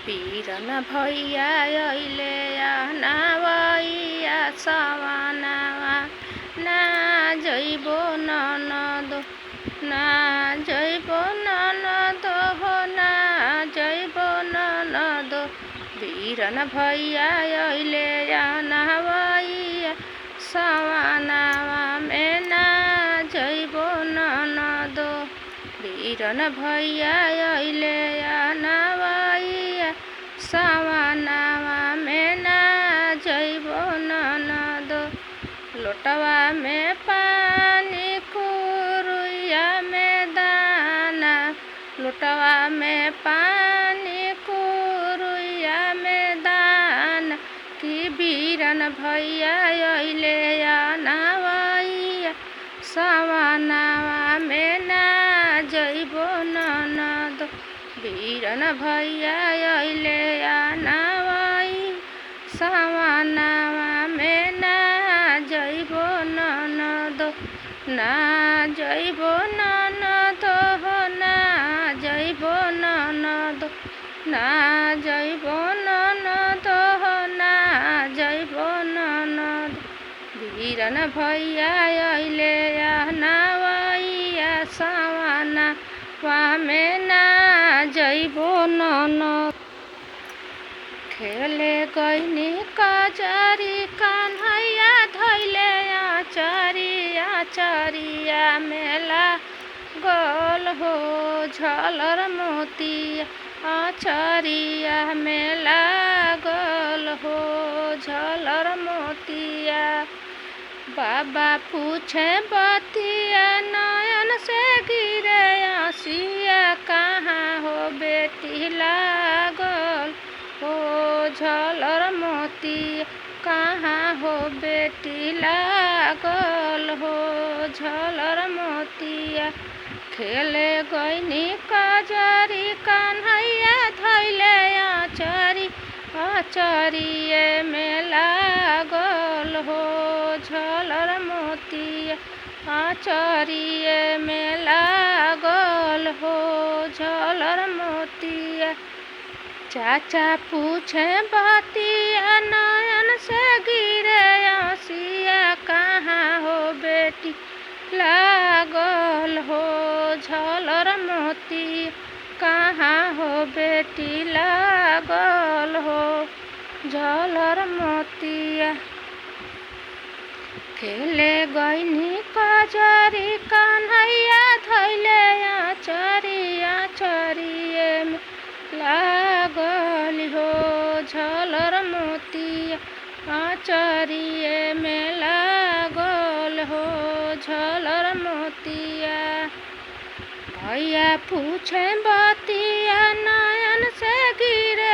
बीरन भैया अइले नावैया सवनावा ना जइबो ननदो ना जइबो ननदो हो ना जइबो ननदो बीरन भैया अइले नावैया सवनावा में ना जइबो ननदो बीरन भैया अइले नावैया सवनावा में ना जइबो ननदो लोटवा में पानी कुरुइया में दाना लोटवा में पानी कुरुइया में दाना कि बीरन भैया अइले नावैया सवनावा में ना जइबो ननदो बीरन भैया अइले नावैया सवनावा में ना जइबो ननदो ना जइबो ननदो हो ना जइबो ननदो ना जइबो ननदो हो ना जइबो ननदो बीरन भैया अइले नावैया सवनावा में ना जइबो ननदो खेले गइनी कजरी कन्हैया धैले आचरिया मेला गोल हो झलर मोतिया आचरिया मेला गोल हो झलर मोतिया बाबा पूछे बतिया नयन से गिरे आसिया कहाँ हो बेटी लागल हो झलर मोती कहाँ हो बेटी लागल हो झलर मोतिया खेले गइनी कजरी कन्हैया धैले आचरिए में लागल हो झलर मोतिया आचरिए में लागल हो झलर मोतिया चाचा पूछे बतिया नयन से गिरे आसिया कहाँ हो बेटी लागल हो झलर मोती कहाँ हो बेटी लागल हो झलर मोतिया खेले गइनी कजरी कन्हैया धैले आचरिए में लागल हो झलर मोतिया आचरिए में लागल हो झलर मोतिया भैया पूछे बतिया नयन से गिरे